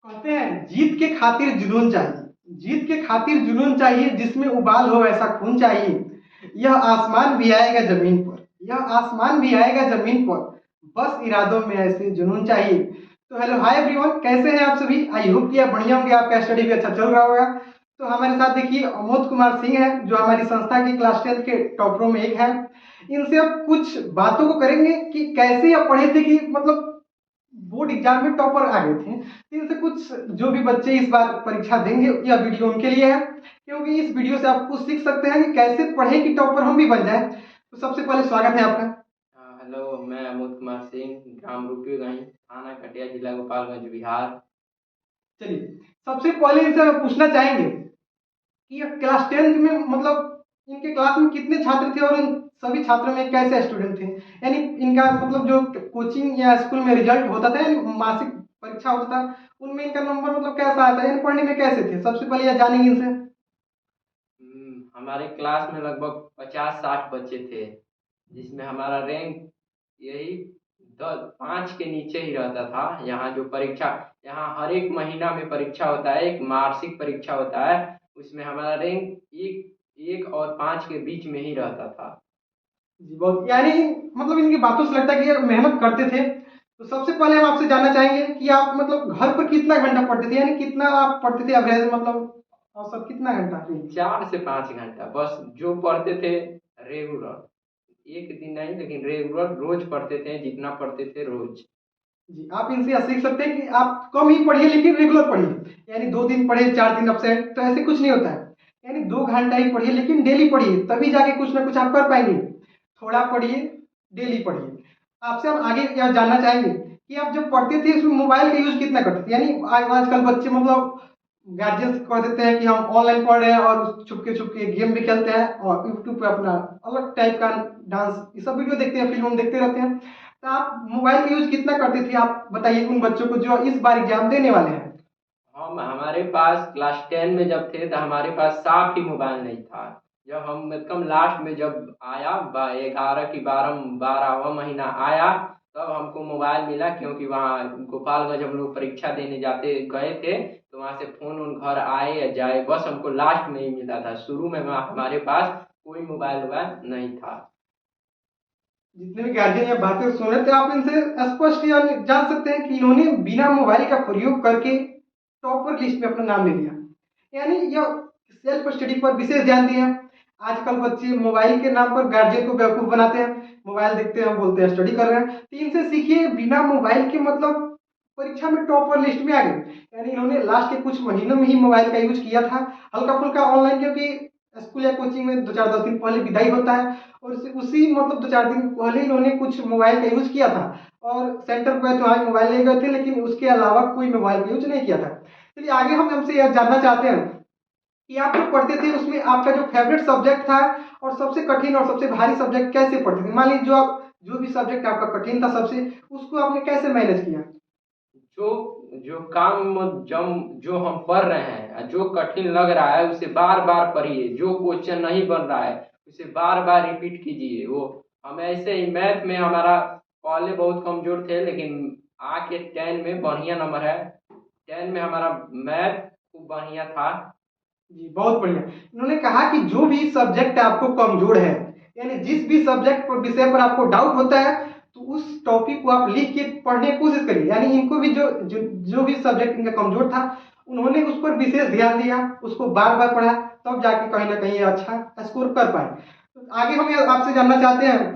कहते हैं जीत के खातिर जुनून चाहिए। जीत के खातिर जुनून चाहिए, जिसमें उबाल हो ऐसा खून चाहिए। यह आसमान भी आएगा जमीन पर, यह आसमान भी आएगा जमीन पर, बस इरादों में ऐसे जुनून चाहिए। तो हेलो हाय एवरीवन, कैसे हैं आप सभी? आई होप कि आप बढ़िया होंगे, आपका स्टडी भी अच्छा चल रहा होगा। तो हमारे साथ देखिए अमोद कुमार सिंह है, जो हमारी संस्था की क्लास 10 के टॉपरों में एक है। इनसे अब कुछ बातों को करेंगे कि कैसे आप पढ़े थे कि मतलब बोर्ड एग्जाम में टॉपर आ गए थे। तो इनसे कुछ जो भी बच्चे इस बार परीक्षा देंगे, यह वीडियो उनके लिए है, क्योंकि इस वीडियो से आप कुछ सीख सकते हैं कि कैसे पढ़े कि टॉपर हम भी बन जाए। तो सबसे पहले स्वागत है आपका। हेलो, मैं अमोद कुमार सिंह, ग्राम रूपीगंज, थाना कटिया, जिला गोपालगंज, बिहार। चलिए, सबसे पहले इनसे हम पूछना चाहेंगे कि ये क्लास 10 में मतलब इनके क्लास में कितने छात्र थे और इन सभी छात्रों में कैसे स्टूडेंट थे। यानी इनका मतलब जो कोचिंग या स्कूल में रिजल्ट होता था, यानी मासिक परीक्षा होता था, उनमें इनका नंबर मतलब कैसा आता है, यानी पढ़ने में कैसे थे। सबसे पहले यह जानेंगे इनसे। हमारे क्लास में लगभग 50-60 बच्चे थे, जिसमें हमारा रैंक यही 5 के नीचे ही रहता था। यहाँ जो परीक्षा, यहाँ हर एक महीना में परीक्षा होता है, एक मासिक परीक्षा होता है। उसमें हमारा रैंक एक एक और 5 के बीच में ही रहता था। जी बहुत, यानी मतलब इनकी बातों से लगता है कि ये मेहनत करते थे। तो सबसे पहले हम आपसे जानना चाहेंगे कि आप मतलब घर पर कितना घंटा पढ़ते थे, यानी कितना आप पढ़ते थे एवरेज, मतलब औसत कितना घंटा। 4 से 5 घंटा बस जो पढ़ते थे, रेगुलर। एक दिन नहीं, लेकिन रेगुलर रोज पढ़ते थे, जितना पढ़ते थे रोज। जी, आप इनसे यह सीख सकते हैं कि आप कम ही पढ़िए लेकिन रेगुलर पढ़िए। यानी 2 दिन पढ़े 4 दिन अपसेंट, तो ऐसे कुछ नहीं होता है। यानी 2 घंटा ही पढ़िए लेकिन डेली पढ़िए, तभी जाके कुछ ना कुछ आप कर पाएंगे। थोड़ा पढ़िए, डेली पढ़िए। आपसे हम आगे यह जानना चाहेंगे कि आप जब पढ़ते थे उसमें मोबाइल का यूज कितना करते थे। यानी आजकल बच्चे मतलब गार्जियंस कह देते हैं कि हम ऑनलाइन पढ़ रहे हैं और छुपके छुपके गेम भी खेलते हैं और यूट्यूब पे अपना अलग टाइप का डांस ये सब वीडियो देखते हैं, फिल्म देखते रहते हैं। तो आप मोबाइल का यूज कितना करते थे, आप बताइए उन बच्चों को जो इस बार एग्जाम देने वाले हैं। हम हमारे पास क्लास 10 में जब थे तो हमारे पास साफ ही मोबाइल नहीं था। जब हम एकदम लास्ट में जब आया, 11 की 12वां महीना आया, तब हमको मोबाइल मिला। क्योंकि वहाँ गोपालगंज हम लोग परीक्षा देने जाते गए थे, तो वहाँ से फोन उन घर आए या जाए, बस हमको लास्ट में ही मिला था। शुरू में हमारे पास कोई मोबाइल वोबाइल नहीं था। जितने भी गार्जियन या बातें सुन रहे थे, आप इनसे स्पष्ट या जान सकते हैं कि इन्होंने बिना मोबाइल का प्रयोग करके टॉपर लिस्ट में अपना नाम ले लिया। यानी यह सेल्फ स्टडी पर विशेष ध्यान दिया। आजकल बच्चे मोबाइल के नाम पर गार्जियन को बेवकूफ बनाते हैं। मोबाइल देखते हैं, बोलते हैं स्टडी कर रहे हैं। तो इनसे सीखिए, बिना मोबाइल के मतलब परीक्षा में टॉपर लिस्ट में आ गए। यानी इन्होंने लास्ट के कुछ महीनों में ही मोबाइल का यूज किया था, हल्का फुल्का ऑनलाइन, क्योंकि स्कूल या कोचिंग में 2-4 10 दिन पहले विदाई होता है। और उसी मतलब 2-4 दिन पहले इन्होंने कुछ मोबाइल का यूज किया था और सेंटर पे तो आज मोबाइल ले गए थे, लेकिन उसके अलावा कोई मोबाइल का यूज नहीं किया था। चलिए आगे हम हमसे यह जानना चाहते हैं कि आप जो पढ़ते थे उसमें आपका जो फेवरेट सब्जेक्ट था और सबसे कठिन और सबसे भारी सब्जेक्ट कैसे पढ़ते थे। मान लीजिए जो आप जो भी सब्जेक्ट आपका कठिन था सबसे, उसको आपने कैसे मैनेज किया। जो जो काम जो हम पढ़ रहे हैं, जो कठिन लग रहा है उसे बार बार पढ़िए। जो क्वेश्चन नहीं बन रहा है उसे बार बार रिपीट कीजिए। वो हम ऐसे ही मैथ में हमारा पहले बहुत कमजोर थे, लेकिन आके 10 में बढ़िया नंबर है। 10 में हमारा मैथ खूब बढ़िया था। जी बहुत बढ़िया। इन्होंने कहा कि जो भी सब्जेक्ट आपको कमजोर है, यानी जिस भी सब्जेक्ट पर विषय पर आपको डाउट होता है, तो उस टॉपिक को आप लिख के पढ़ने की कोशिश करिए। यानी इनको भी जो भी सब्जेक्ट इनका कमजोर था, उन्होंने उस पर विशेष ध्यान दिया, उसको बार बार पढ़ा, तब जाके कहीं ना कहीं ये अच्छा स्कोर कर पाए। तो आगे हम ये आपसे जानना चाहते हैं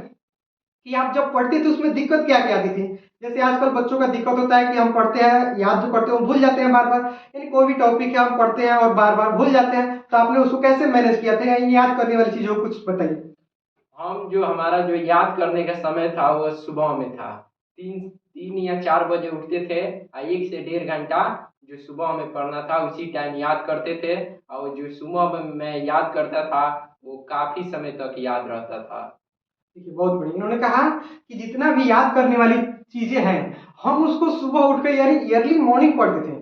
कि आप जब पढ़ते थे उसमें दिक्कत क्या क्या आती थी। जैसे आजकल बच्चों का दिक्कत होता है कि हम पढ़ते हैं, याद जो करते हैं वो भूल जाते हैं बार बार। यानी कोई भी टॉपिक है हम पढ़ते हैं और बार बार भूल जाते हैं, तो आपने उसको कैसे मैनेज किया था, यानी याद करने वाली चीजों को कुछ बताइए। हम जो हमारा जो याद करने का समय था वो सुबह में था। 3 3 या 4 बजे उठते थे और 1 से 1.5 घंटा जो सुबह में पढ़ना था उसी टाइम याद करते थे। और जो सुबह में मैं याद करता था वो काफी समय तक याद रहता था। देखिए बहुत बढ़िया। इन्होंने कहा कि जितना भी याद करने वाली चीजें हैं, हम उसको सुबह उठकर यानी अर्ली मॉर्निंग पढ़ते थे।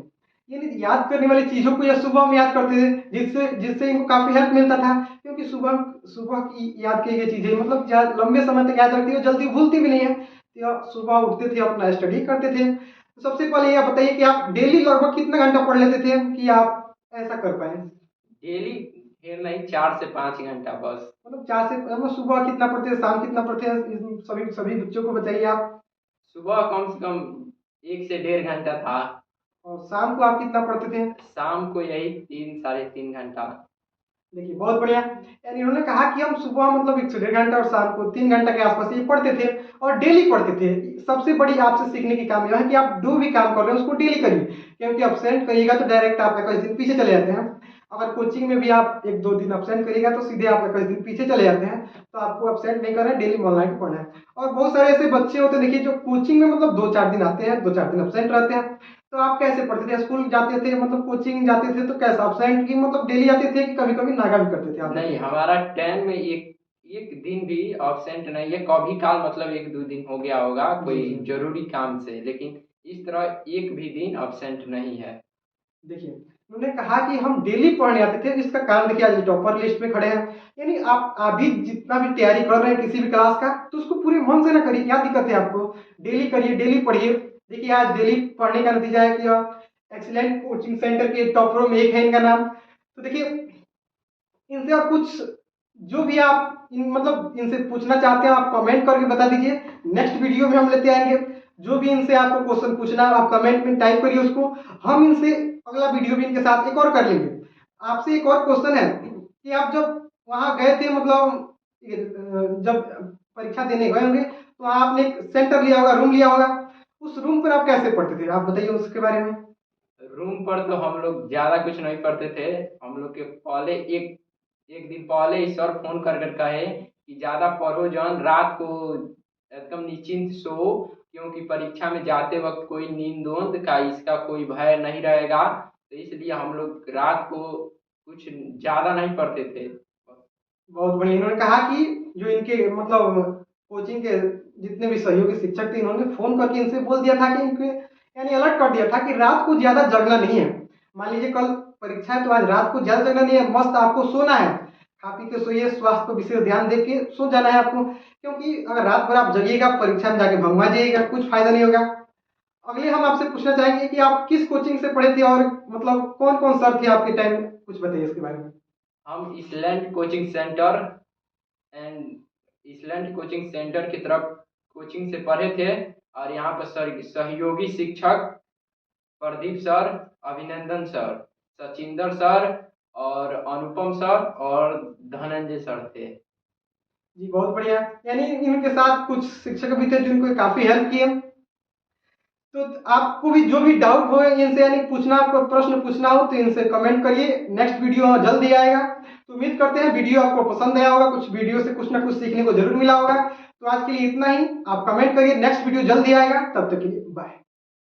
यानी याद करने वाली चीजों को या सुबह में याद करते थे, जिससे जिससे इनको काफी हेल्प मिलता था। क्योंकि सुबह सुबह की याद की गई चीजें मतलब लंबे समय तक याद रखती है, जल्दी भूलती भी नहीं है। तो सुबह उठते थे, अपना स्टडी करते थे। तो सबसे पहले ये बताइए कि आप डेली लगभग कितना घंटा पढ़ लेते थे कि आप ऐसा कर पाए? डेली फिर नहीं, 4 से 5 घंटा बस। मतलब 4 से मतलब सुबह कितना पढ़ते हैं, शाम कितना पढ़ते हैं, सभी सभी बच्चों को बताइए आप। सुबह कम से कम 1 से 1.5 घंटा था। और शाम को आप कितना पढ़ते थे? शाम को यही 3 साढ़े 3 घंटा। देखिए बहुत बढ़िया। यानी इन्होंने कहा कि हम सुबह मतलब 1 से 1.5 घंटा और शाम को 3 घंटा के आसपास ये पढ़ते थे और डेली पढ़ते थे। सबसे बड़ी आपसे सीखने की काम यह है कि आप जो भी काम कर रहे हैं उसको डेली करिए, क्योंकि अपसेंट करिएगा तो डायरेक्ट आप 21 दिन पीछे चले जाते हैं। अगर कोचिंग में भी आप 1-2 दिन अपसेंट करिएगा तो सीधे आप 21 दिन पीछे चले जाते हैं। तो आपको अपसेंट नहीं करना है, डेली ऑनलाइन पढ़ना है। और बहुत सारे ऐसे बच्चे होते हैं देखिए जो कोचिंग में मतलब 2-4 दिन आते हैं, 2-4 दिन अपसेंट रहते हैं। तो आप कैसे पढ़ते थे? स्कूल जाते थे मतलब कोचिंग जाते थे तो कैसा अपसेंट की मतलब डेली जाते थे कि कभी-कभी नागा भी करते थे आप नहीं, बताइए? हमारा 10 में एक एक दिन भी absent नहीं है। कभी काल मतलब 1-2 दिन हो गया होगा जी, कोई जी। जरूरी काम से, लेकिन इस तरह एक भी दिन absent नहीं है। देखिए, उन्होंने कहा कि हम डेली पढ़ने आते थे, इसका कारण देखिए आज टॉपर लिस्ट में खड़े हैं। यानी आप अभी जितना भी तैयारी कर रहे हैं किसी भी क्लास का, तो उसको पूरे मन से ना करिए, क्या दिक्कत है आपको? डेली करिए, डेली पढ़िए। देखिए आज डेली पढ़ने का नतीजा है कि एक्सीलेंट कोचिंग सेंटर के टॉपरों में एक है इनका नाम। तो देखिए इनसे आप कुछ जो भी आप मतलब इनसे पूछना चाहते हैं आप कमेंट करके बता दीजिए। नेक्स्ट वीडियो में हम लेते आएंगे। जो भी इनसे आपको क्वेश्चन पूछना है आप कमेंट में टाइप करिए उसको। हम इनसे अगला वीडियो भी इनके साथ एक और कर लेंगे। आपसे एक और क्वेश्चन है कि आप जब वहां गए थे मतलब जब परीक्षा देने गए होंगे तो आपने एक सेंटर लिया होगा, रूम लिया होगा। उस रूम पर आप कैसे पढ़ते थे? आप बताइए उसके बारे में। रूम पर तो हम लोग ज्यादा कुछ नहीं पढ़ते थे। हम लोग के पहले एक एक दिन पहले ही सर फोन कर कर कहे कि ज्यादा पढ़ो जन, रात को एकदम निश्चिंत सो, क्योंकि परीक्षा में जाते वक्त कोई नींद वोंद का इसका कोई भय नहीं रहेगा। तो इसलिए हम लोग रात को कुछ ज्यादा नहीं पढ़ते थे। बहुत बढ़िया। इन्होंने कहा कि जो इनके मतलब कोचिंग के जितने भी सहयोगी शिक्षक थे इन्होंने फोन करके इनसे बोल दिया था कि इनके यानी अलर्ट कर दिया था कि रात को ज्यादा जगना नहीं है। मान लीजिए कल परीक्षा है तो आज रात को ज्यादा जगना नहीं है, मस्त आपको सोना है। खा पी के सोइए, स्वास्थ्य पर विशेष ध्यान दे के सो जाना है आपको, क्योंकि अगर रात भर आप जगिएगा परीक्षा में जाके भंगवा जाइएगा, कुछ फायदा नहीं होगा। अगले हम आपसे पूछना चाहेंगे कि आप किस कोचिंग से पढ़े थे और मतलब कौन कौन सर थे आपके टाइम, कुछ बताइए इसके बारे में। हम island coaching centre and island coaching centre की तरफ कोचिंग से पढ़े थे। और यहाँ पर सहयोगी शिक्षक प्रदीप सर, अभिनंदन सर, सचिंदर सर और अनुपम सर और धनंजय सर थे। जी बहुत बढ़िया। यानी इनके साथ कुछ शिक्षक भी थे जिनको काफी हेल्प किए। तो आपको भी जो भी डाउट हो इनसे यानी पूछना, आपको प्रश्न पूछना हो तो इनसे कमेंट करिए। नेक्स्ट वीडियो जल्द ही आएगा। तो उम्मीद करते हैं वीडियो आपको पसंद आया होगा, कुछ वीडियो से कुछ ना कुछ सीखने को जरूर मिला होगा। तो आज के लिए इतना ही। आप कमेंट करिए, नेक्स्ट वीडियो जल्द ही आएगा। तब तक के लिए बाय।